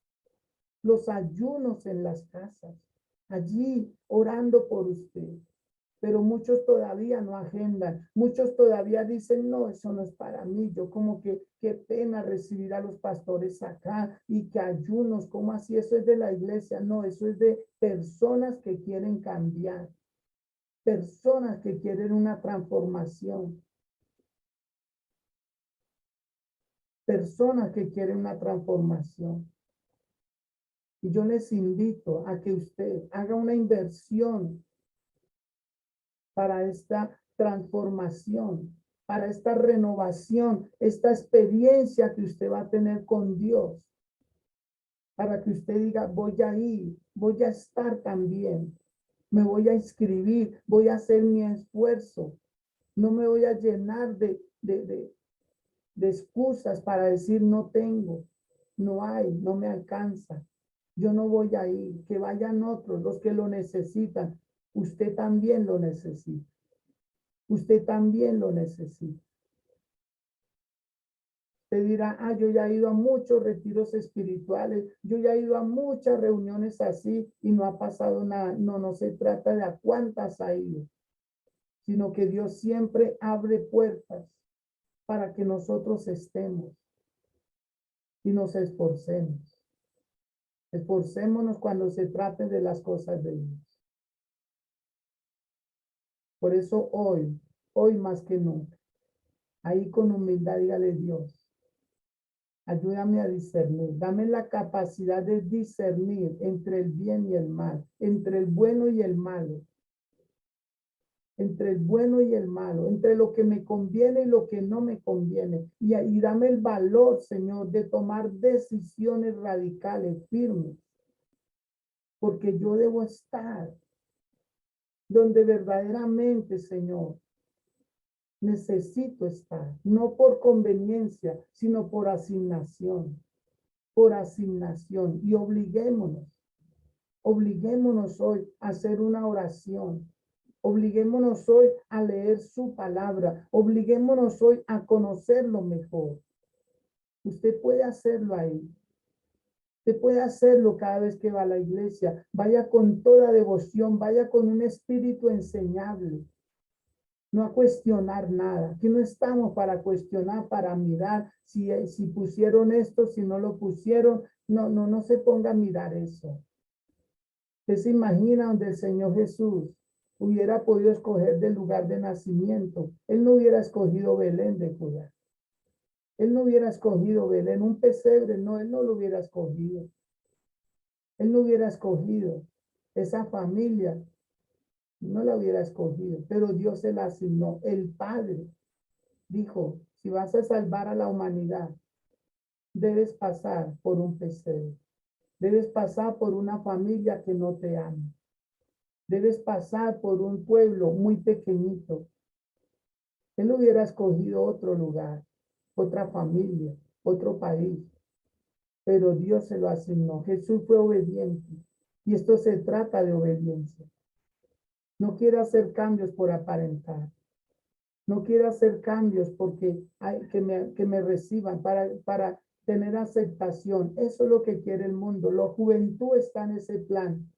los ayunos en las casas, allí orando por usted. Pero muchos todavía no agendan, muchos todavía dicen, no, eso no es para mí, yo como que, qué pena recibir a los pastores acá y que ayunos, ¿cómo así? Eso es de la iglesia, no, eso es de personas que quieren cambiar, personas que quieren una transformación, personas que quieren una transformación. Y yo les invito a que usted haga una inversión para esta transformación, para esta renovación, esta experiencia que usted va a tener con Dios, para que usted diga, voy a ir, voy a estar también, me voy a inscribir, voy a hacer mi esfuerzo, no me voy a llenar de excusas para decir no tengo, no hay, no me alcanza, yo no voy a ir, que vayan otros, los que lo necesitan, usted también lo necesita. Usted también lo necesita. Usted dirá, yo ya he ido a muchos retiros espirituales, yo ya he ido a muchas reuniones así y no ha pasado nada. No, no se trata de a cuántas ha ido, sino que Dios siempre abre puertas para que nosotros estemos y nos esforcemos. Esforcémonos cuando se trate de las cosas de Dios. Por eso hoy más que nunca, ahí con humildad dígale Dios, ayúdame a discernir, dame la capacidad de discernir entre el bien y el mal, entre el bueno y el malo, entre el bueno y el malo, entre lo que me conviene y lo que no me conviene. Y dame el valor, Señor, de tomar decisiones radicales, firmes, porque yo debo estar donde verdaderamente, Señor, necesito estar, no por conveniencia, sino por asignación. Por asignación. Y obliguémonos hoy a hacer una oración. Obliguémonos hoy a leer su palabra. Obliguémonos hoy a conocerlo mejor. Usted puede hacerlo ahí. Usted puede hacerlo cada vez que va a la iglesia. Vaya con toda devoción, vaya con un espíritu enseñable. No a cuestionar nada. Aquí no estamos para cuestionar, para mirar si pusieron esto, si no lo pusieron. No se ponga a mirar eso. Usted se imagina donde el Señor Jesús hubiera podido escoger del lugar de nacimiento. Él no hubiera escogido Belén de Judá. Él no hubiera escogido Belén, un pesebre, no, él no lo hubiera escogido. Él no hubiera escogido esa familia, no la hubiera escogido, pero Dios se la asignó. El Padre dijo, si vas a salvar a la humanidad, debes pasar por un pesebre. Debes pasar por una familia que no te ama. Debes pasar por un pueblo muy pequeñito. Él hubiera escogido otro lugar, otra familia, otro país, pero Dios se lo asignó. Jesús fue obediente y esto se trata de obediencia. No quiere hacer cambios por aparentar. No quiere hacer cambios porque hay que me reciban para tener aceptación. Eso es lo que quiere el mundo. La juventud está en ese plan.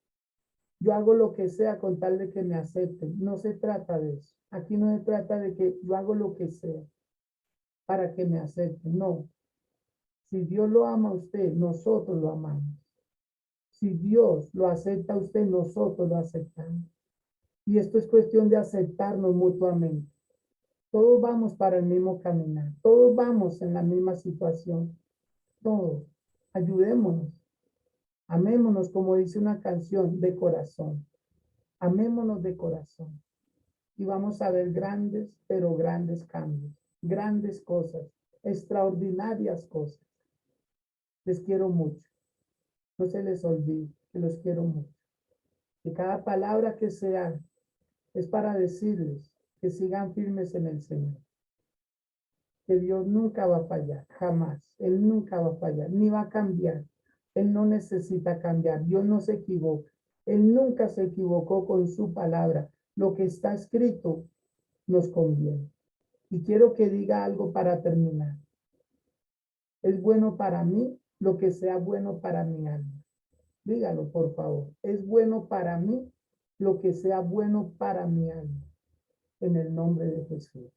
Yo hago lo que sea con tal de que me acepten. No se trata de eso. Aquí no se trata de que yo hago lo que sea para que me acepten. No. Si Dios lo ama a usted, nosotros lo amamos. Si Dios lo acepta a usted, nosotros lo aceptamos. Y esto es cuestión de aceptarnos mutuamente. Todos vamos para el mismo caminar. Todos vamos en la misma situación. Todos. Ayudémonos. Amémonos, como dice una canción, de corazón. Amémonos de corazón. Y vamos a ver grandes, pero grandes cambios. Grandes cosas. Extraordinarias cosas. Les quiero mucho. No se les olvide que los quiero mucho. Que cada palabra que sea es para decirles que sigan firmes en el Señor. Que Dios nunca va a fallar, jamás. Él nunca va a fallar, ni va a cambiar. Él no necesita cambiar. Dios no se equivoca. Él nunca se equivocó con su palabra. Lo que está escrito nos conviene. Y quiero que diga algo para terminar. Es bueno para mí lo que sea bueno para mi alma. Dígalo, por favor. Es bueno para mí lo que sea bueno para mi alma. En el nombre de Jesús.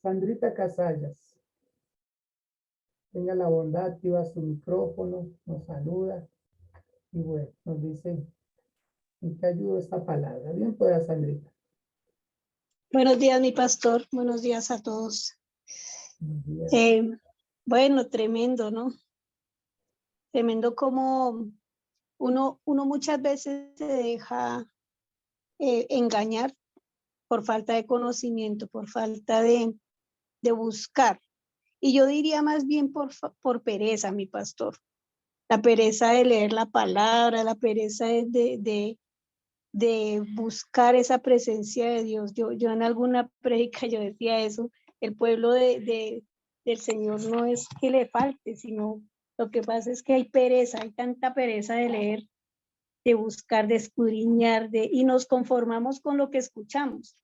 Sandrita Casallas, tenga la bondad, activa su micrófono, nos saluda y bueno, nos dice en qué ayuda esta palabra. Bien pueda, Sandrita. Buenos días, mi pastor. Buenos días a todos. Buenos días. Bueno, tremendo, ¿no? Tremendo como uno muchas veces se deja engañar por falta de conocimiento, por falta de buscar. Y yo diría más bien por pereza, mi pastor. La pereza de leer la palabra, la pereza de buscar esa presencia de Dios. Yo en alguna prédica yo decía eso, el pueblo del Señor no es que le falte, sino lo que pasa es que hay pereza, hay tanta pereza de leer, de buscar, de escudriñar, y nos conformamos con lo que escuchamos,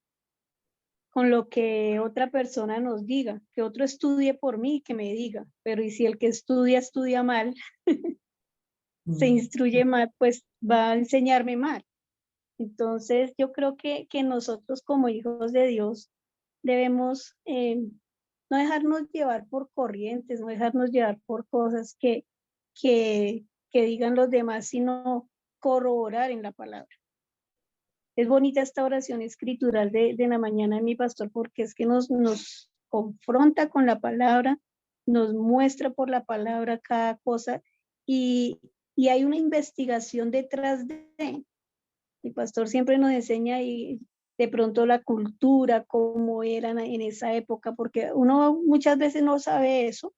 con lo que otra persona nos diga, que otro estudie por mí, que me diga, pero y si el que estudia mal, se instruye mal, pues va a enseñarme mal. Entonces, yo creo que nosotros como hijos de Dios debemos no dejarnos llevar por corrientes, no dejarnos llevar por cosas que digan los demás, sino corroborar en la palabra. Es bonita esta oración escritural de la mañana de mi pastor, porque es que nos confronta con la palabra, nos muestra por la palabra cada cosa y hay una investigación detrás de. El pastor siempre nos enseña y de pronto la cultura, cómo eran en esa época, porque uno muchas veces no sabe eso,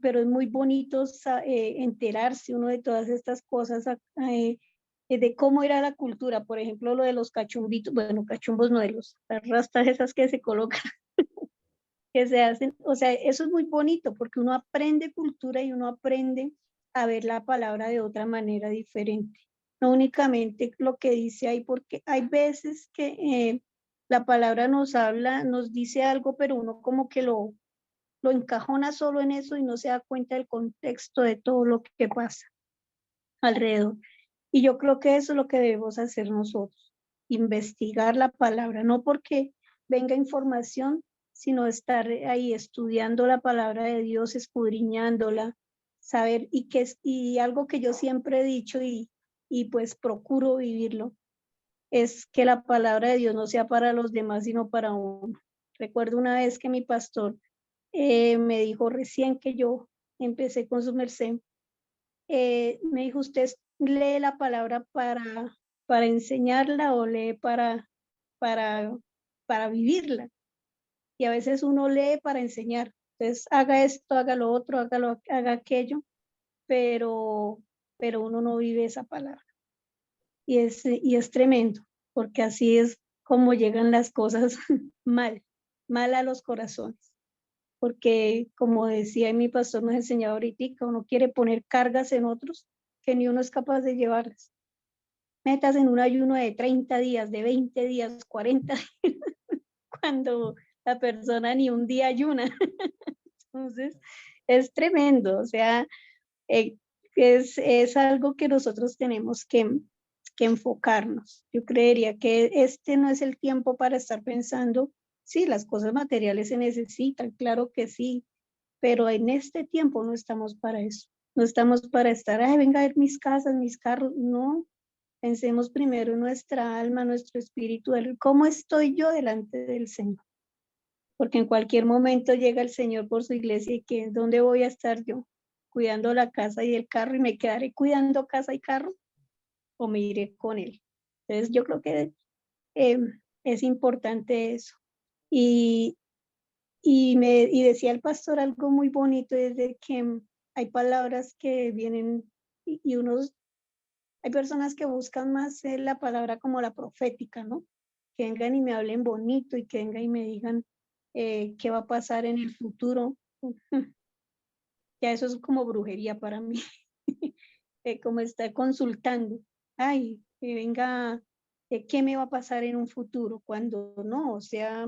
pero es muy bonito enterarse uno de todas estas cosas, de cómo era la cultura, por ejemplo, lo de los cachumbitos, bueno, cachumbos no, de las rastas esas que se colocan, que se hacen, o sea, eso es muy bonito porque uno aprende cultura y uno aprende a ver la palabra de otra manera diferente. No únicamente lo que dice ahí, porque hay veces que la palabra nos habla, nos dice algo, pero uno como que lo encajona solo en eso y no se da cuenta del contexto de todo lo que pasa alrededor. Y yo creo que eso es lo que debemos hacer nosotros, investigar la palabra, no porque venga información, sino estar ahí estudiando la palabra de Dios, escudriñándola, saber, y algo que yo siempre he dicho y pues procuro vivirlo, es que la palabra de Dios no sea para los demás, sino para uno. Recuerdo una vez que mi pastor me dijo recién que yo empecé con su merced, me dijo, ¿usted lee la palabra para enseñarla o lee para, para vivirla? Y a veces uno lee para enseñar. Entonces, haga esto, haga lo otro, haga aquello, pero uno no vive esa palabra. Y es tremendo, porque así es como llegan las cosas mal a los corazones. Porque como decía mi pastor nos enseñaba ahorita, uno quiere poner cargas en otros que ni uno es capaz de llevarlas. Metas en un ayuno de 30 días, de 20 días, 40 días, cuando la persona ni un día ayuna. Entonces, es tremendo. O sea, Es algo que nosotros tenemos que enfocarnos. Yo creería que este no es el tiempo para estar pensando, sí, las cosas materiales se necesitan, claro que sí, pero en este tiempo no estamos para eso. No estamos para estar, ay, venga a ver mis casas, mis carros, no. Pensemos primero en nuestra alma, nuestro espíritu, cómo estoy yo delante del Señor. Porque en cualquier momento llega el Señor por su iglesia y que, ¿dónde voy a estar yo? Cuidando la casa y el carro y me quedaré cuidando casa y carro o me iré con él. Entonces yo creo que es importante eso. Y decía el pastor algo muy bonito, desde que hay palabras que vienen y hay personas que buscan más la palabra como la profética, ¿no? Que vengan y me hablen bonito y que vengan y me digan qué va a pasar en el futuro. Ya eso es como brujería para mí, como estar consultando. Ay, que venga, ¿qué me va a pasar en un futuro? Cuando no, o sea,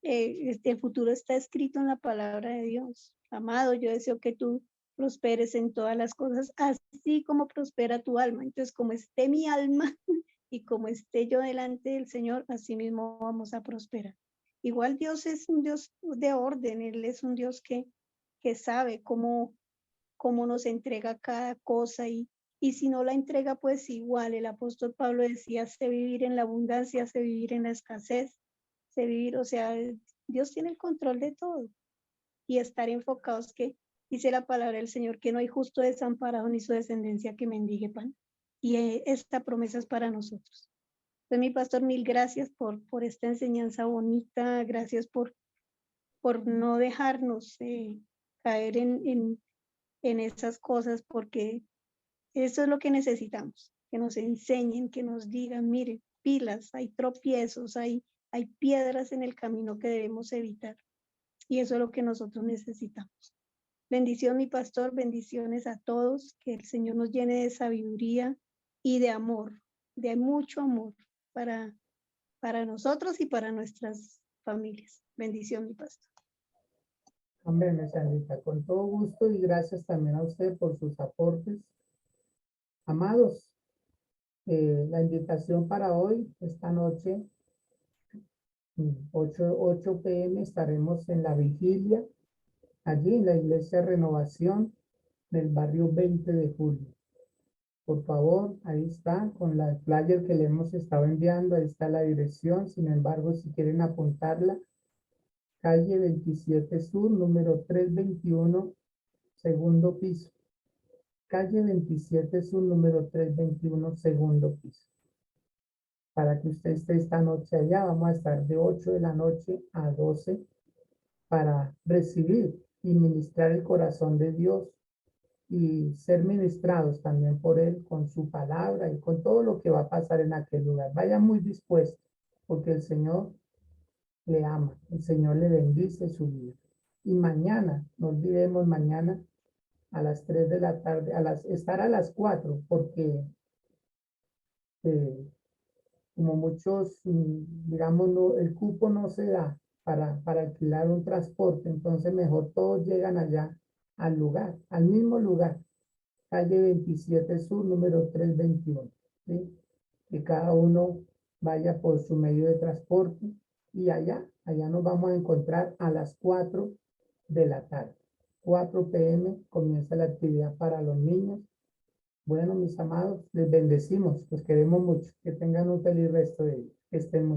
el futuro está escrito en la palabra de Dios. Amado, yo deseo que tú prosperes en todas las cosas, así como prospera tu alma. Entonces, como esté mi alma y como esté yo delante del Señor, así mismo vamos a prosperar. Igual Dios es un Dios de orden, Él es un Dios que sabe cómo nos entrega cada cosa y si no la entrega, pues igual. El apóstol Pablo decía, sé vivir en la abundancia, sé vivir en la escasez, sé vivir, o sea, Dios tiene el control de todo y estar enfocados que dice la palabra del Señor que no hay justo desamparado ni su descendencia que mendigue pan. Y esta promesa es para nosotros. Entonces, mi pastor, mil gracias por esta enseñanza bonita, gracias por no dejarnos caer en esas cosas, porque eso es lo que necesitamos, que nos enseñen, que nos digan, mire, pilas, hay tropiezos, hay piedras en el camino que debemos evitar. Y eso es lo que nosotros necesitamos. Bendición, mi pastor, bendiciones a todos, que el Señor nos llene de sabiduría y de amor, de mucho amor para nosotros y para nuestras familias. Bendición, mi pastor. Amén, mi Sandrita, con todo gusto y gracias también a usted por sus aportes. Amados, la invitación para hoy, esta noche, 8 p.m. estaremos en la vigilia, allí en la Iglesia Renovación del barrio 20 de julio. Por favor, ahí está, con la flyer que le hemos estado enviando, ahí está la dirección. Sin embargo, si quieren apuntarla, calle 27 Sur, número 321, segundo piso. Calle 27 Sur, número 321, segundo piso. Para que usted esté esta noche allá, vamos a estar de 8 de la noche a 12 para recibir y ministrar el corazón de Dios y ser ministrados también por Él con su palabra y con todo lo que va a pasar en aquel lugar. Vaya muy dispuesto, porque el Señor le ama, el Señor le bendice su vida. Y mañana, no olvidemos mañana a las 3 de la tarde, estar a las 4, porque como muchos, digamos, no, el cupo no se da para alquilar un transporte, entonces mejor todos llegan allá al lugar, al mismo lugar, calle 27 Sur, número 321, ¿sí? Que cada uno vaya por su medio de transporte y allá nos vamos a encontrar a las 4 de la tarde. 4 p.m. comienza la actividad para los niños. Bueno, mis amados, les bendecimos, los queremos mucho. Que tengan un feliz resto de día. Que estén muy bien.